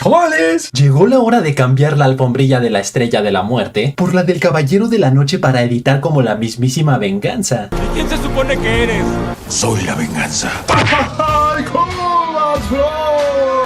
¡Chavales! Llegó la hora de cambiar la alfombrilla de la Estrella de la Muerte por la del Caballero de la Noche para editar como la mismísima venganza. ¿Y quién se supone que eres? Soy la venganza.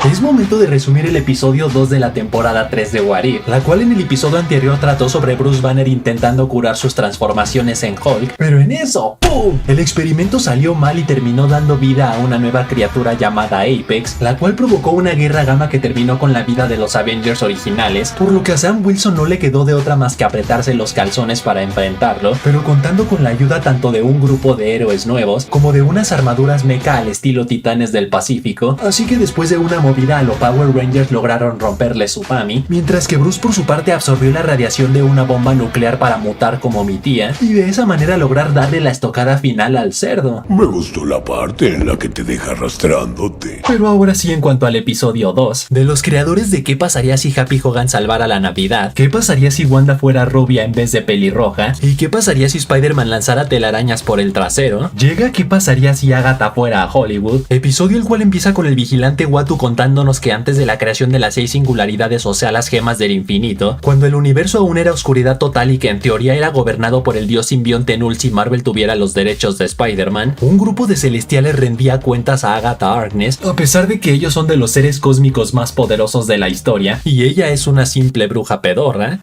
Es momento de resumir el episodio 2 de la temporada 3 de What If, la cual en el episodio anterior trató sobre Bruce Banner intentando curar sus transformaciones en Hulk, pero en eso, ¡pum!, el experimento salió mal y terminó dando vida a una nueva criatura llamada Apex, la cual provocó una guerra gamma que terminó con la vida de los Avengers originales, por lo que a Sam Wilson no le quedó de otra más que apretarse los calzones para enfrentarlo, pero contando con la ayuda tanto de un grupo de héroes nuevos como de unas armaduras mecha al estilo Titanes del Pacífico, así que después de una movida a los Power Rangers lograron romperle su PAMI, mientras que Bruce por su parte absorbió la radiación de una bomba nuclear para mutar como mi tía y de esa manera lograr darle la estocada final al cerdo. Me gustó la parte en la que te deja arrastrándote. Pero ahora sí, en cuanto al episodio 2, de los creadores de ¿qué pasaría si Happy Hogan salvara la Navidad?, ¿qué pasaría si Wanda fuera rubia en vez de pelirroja?, y ¿qué pasaría si Spider-Man lanzara telarañas por el trasero?, llega ¿qué pasaría si Agatha fuera a Hollywood?, episodio el cual empieza con el vigilante Uatu contándonos que antes de la creación de las 6 singularidades, o sea las gemas del infinito, cuando el universo aún era oscuridad total y que en teoría era gobernado por el dios simbionte Null si Marvel tuviera los derechos de Spider-Man, un grupo de celestiales rendía cuentas a Agatha Harkness, a pesar de que ellos son de los seres cósmicos más poderosos de la historia, y ella es una simple bruja pedorra.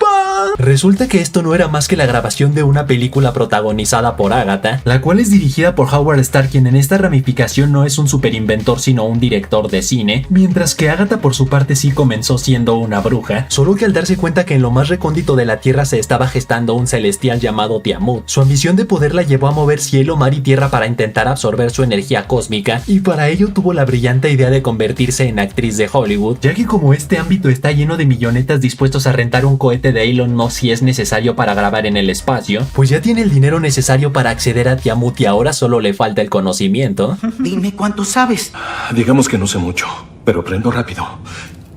Resulta que esto no era más que la grabación de una película protagonizada por Agatha, la cual es dirigida por Howard Stark, quien en esta ramificación no es un superinventor sino un director de cine, mientras que Agatha por su parte sí comenzó siendo una bruja, solo que al darse cuenta que en lo más recóndito de la tierra se estaba gestando un celestial llamado Tiamut, su ambición de poder la llevó a mover cielo, mar y tierra para intentar absorber su energía cósmica, y para ello tuvo la brillante idea de convertirse en actriz de Hollywood, ya que como este ámbito está lleno de millonetas dispuestos a rentar un cohete de Elon Musk si es necesario para grabar en el espacio, pues ya tiene el dinero necesario para acceder a Tiamut y ahora solo le falta el conocimiento. Dime cuánto sabes. Digamos que no sé mucho, pero aprendo rápido.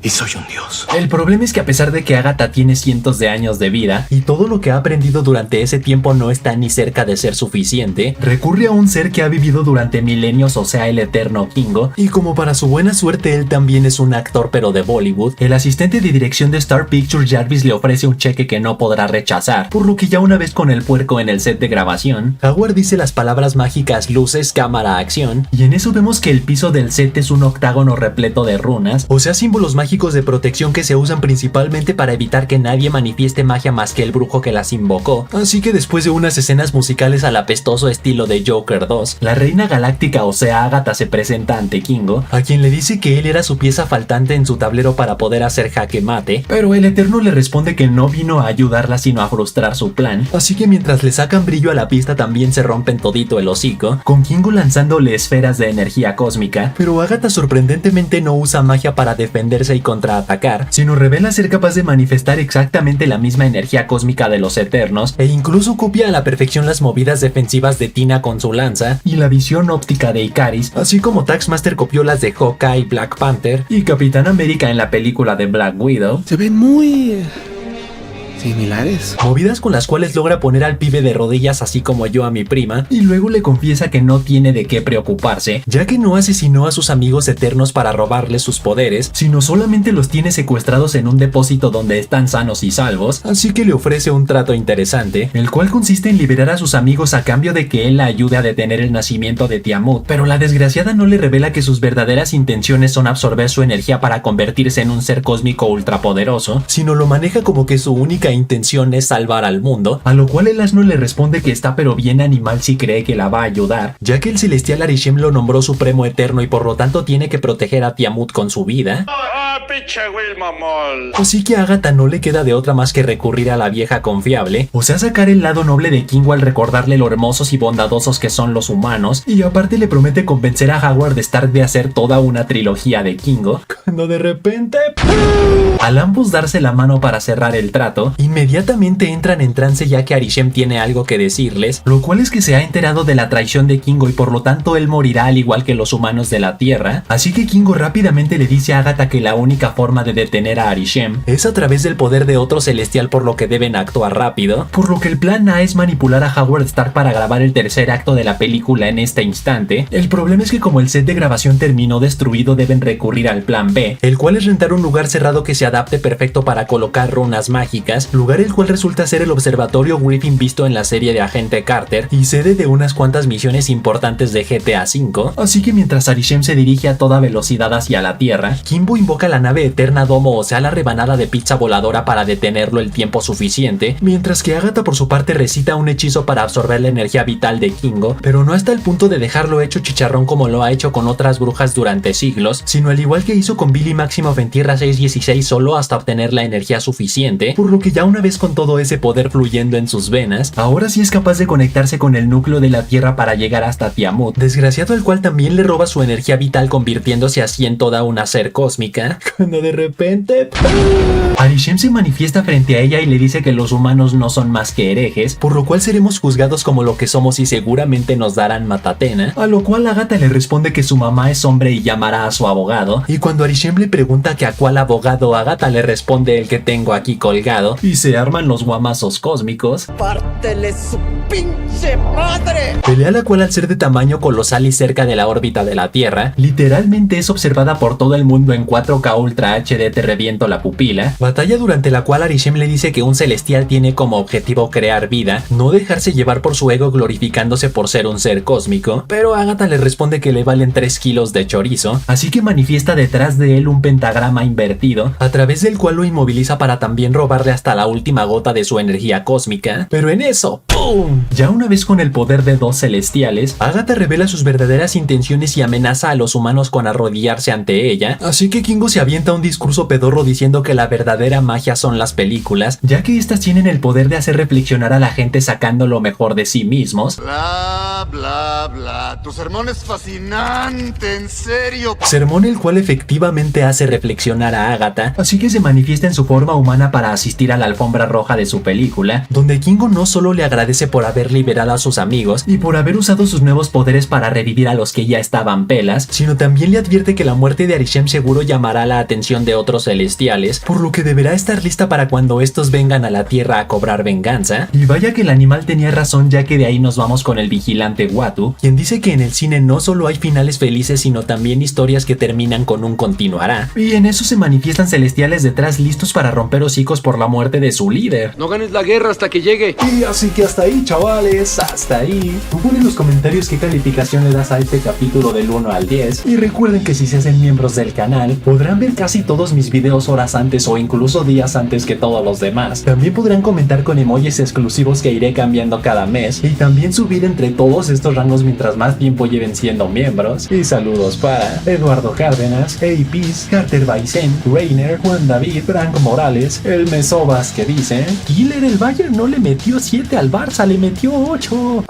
Y soy un dios. El problema es que a pesar de que Agatha tiene cientos de años de vida y todo lo que ha aprendido durante ese tiempo no está ni cerca de ser suficiente, recurre a un ser que ha vivido durante milenios, o sea el eterno Kingo, y como para su buena suerte él también es un actor pero de Bollywood, el asistente de dirección de Star Pictures Jarvis le ofrece un cheque que no podrá rechazar, por lo que ya una vez con el puerco en el set de grabación, Howard dice las palabras mágicas luces, cámara, acción, y en eso vemos que el piso del set es un octágono repleto de runas, o sea símbolos mágicos de protección que se usan principalmente para evitar que nadie manifieste magia más que el brujo que las invocó. Así que después de unas escenas musicales al apestoso estilo de Joker 2, la reina galáctica, o sea Agatha, se presenta ante Kingo, a quien le dice que él era su pieza faltante en su tablero para poder hacer jaque mate, pero el Eterno le responde que no vino a ayudarla sino a frustrar su plan, así que mientras le sacan brillo a la pista también se rompen todito el hocico, con Kingo lanzándole esferas de energía cósmica, pero Agatha sorprendentemente no usa magia para defenderse y contraatacar, sino revela ser capaz de manifestar exactamente la misma energía cósmica de los Eternos e incluso copia a la perfección las movidas defensivas de Tina con su lanza y la visión óptica de Icaris, así como Taskmaster copió las de Hawkeye, Black Panther y Capitán América en la película de Black Widow. Se ven muy similares. Movidas con las cuales logra poner al pibe de rodillas así como yo a mi prima, y luego le confiesa que no tiene de qué preocuparse, ya que no asesinó a sus amigos eternos para robarles sus poderes, sino solamente los tiene secuestrados en un depósito donde están sanos y salvos, así que le ofrece un trato interesante, el cual consiste en liberar a sus amigos a cambio de que él la ayude a detener el nacimiento de Tiamut, pero la desgraciada no le revela que sus verdaderas intenciones son absorber su energía para convertirse en un ser cósmico ultrapoderoso, sino lo maneja como que su única intención es salvar al mundo, a lo cual el asno le responde que está pero bien animal si cree que la va a ayudar, ya que el celestial Arishem lo nombró supremo eterno y por lo tanto tiene que proteger a Tiamut con su vida. Así que a Agatha no le queda de otra más que recurrir a la vieja confiable, o sea sacar el lado noble de Kingo al recordarle lo hermosos y bondadosos que son los humanos, y aparte le promete convencer a Howard Stark de hacer toda una trilogía de Kingo, cuando de repente al ambos darse la mano para cerrar el trato, inmediatamente entran en trance ya que Arishem tiene algo que decirles, lo cual es que se ha enterado de la traición de Kingo y por lo tanto él morirá al igual que los humanos de la Tierra, así que Kingo rápidamente le dice a Agatha que la única forma de detener a Arishem es a través del poder de otro celestial, por lo que deben actuar rápido, por lo que el plan A es manipular a Howard Stark para grabar el tercer acto de la película en este instante. El problema es que como el set de grabación terminó destruido deben recurrir al plan B, el cual es rentar un lugar lugar cerrado que se adapte perfecto para colocar runas mágicas, lugar el cual resulta ser el observatorio Griffin visto en la serie de Agente Carter y sede de unas cuantas misiones importantes de GTA V. Así que mientras Arishem se dirige a toda velocidad hacia la Tierra, Kimbo invoca la nave Eterna Domo, o sea la rebanada de pizza voladora, para detenerlo el tiempo suficiente, mientras que Agatha por su parte recita un hechizo para absorber la energía vital de Kingo, pero no hasta el punto de dejarlo hecho chicharrón como lo ha hecho con otras brujas durante siglos, sino al igual que hizo con Billy Maximoff en Tierra 616 solo hasta obtener la energía suficiente, por lo que ya una vez con todo ese poder fluyendo en sus venas, ahora sí es capaz de conectarse con el núcleo de la Tierra para llegar hasta Tiamut, desgraciado al cual también le roba su energía vital convirtiéndose así en toda una ser cósmica, cuando de repente Arishem se manifiesta frente a ella y le dice que los humanos no son más que herejes, por lo cual seremos juzgados como lo que somos y seguramente nos darán matatena, a lo cual Agatha le responde que su mamá es hombre y llamará a su abogado, y cuando Arishem le pregunta que a cuál abogado, Agatha le responde el que tengo aquí colgado, y se arman los guamazos cósmicos. ¡Pártele su pinche madre! Pelea la cual, al ser de tamaño colosal y cerca de la órbita de la Tierra, literalmente es observada por todo el mundo en 4K Ultra HD, te reviento la pupila, batalla durante la cual Arishem le dice que un celestial tiene como objetivo crear vida, no dejarse llevar por su ego glorificándose por ser un ser cósmico, pero Agatha le responde que le valen 3 kilos de chorizo, así que manifiesta detrás de él un pentagrama invertido, a través del cual lo inmoviliza para también robarle hasta la última gota de su energía cósmica, pero en eso, ¡pum! Ya una vez con el poder de 2 celestiales, Agatha revela sus verdaderas intenciones y amenaza a los humanos con arrodillarse ante ella, así que Kingo se avienta un discurso pedorro diciendo que la verdadera magia son las películas, ya que estas tienen el poder de hacer reflexionar a la gente sacando lo mejor de sí mismos. Bla, bla, bla. Tu sermón es fascinante, en serio. Sermón el cual efectivamente hace reflexionar a Agatha, así que se manifiesta en su forma humana para asistir a la alfombra roja de su película, donde Kingo no solo le agradece por haber liberado a sus amigos y por haber usado sus nuevos poderes para revivir a los que ya estaban pelas, sino también le advierte que la muerte de Arishem seguro llamará la atención de otros celestiales, por lo que deberá estar lista para cuando estos vengan a la Tierra a cobrar venganza. Y vaya que el animal tenía razón, ya que de ahí nos vamos con el vigilante Uatu, quien dice que en el cine no solo hay finales felices sino también historias que terminan con un continuará, y en eso se manifiestan celestiales detrás listos para romper hocicos por la muerte de su líder. No ganes la guerra hasta que llegue. Y así que hasta ahí, chavales, hasta ahí. Tú pon en los comentarios qué calificación le das a este capítulo del 1 al 10, y recuerden que si se hacen miembros del canal podrán ver casi todos mis videos horas antes o incluso días antes que todos los demás. También podrán comentar con emojis exclusivos que iré cambiando cada mes, y también subir entre todos estos rangos mientras más tiempo lleven siendo miembros. Y saludos para Eduardo Cárdenas, APs, Carter Baisen, Reiner, Juan David, Franco Morales, el Mesobas que dice: Killer, el Bayern no le metió 7 al Barça, le metió 8. ¡Oye!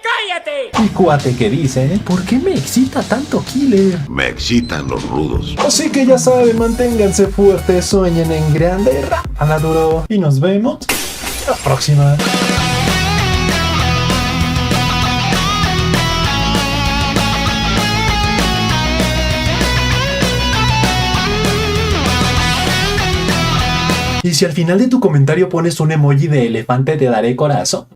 ¡Cállate! Y Cuate que dice: ¿por qué me excita tanto Killer? Me excitan los rudos. Así que ya saben, manténganse fuertes, sueñen en grande, rapa duro, y nos vemos la próxima. Y si al final de tu comentario pones un emoji de elefante, te daré corazón.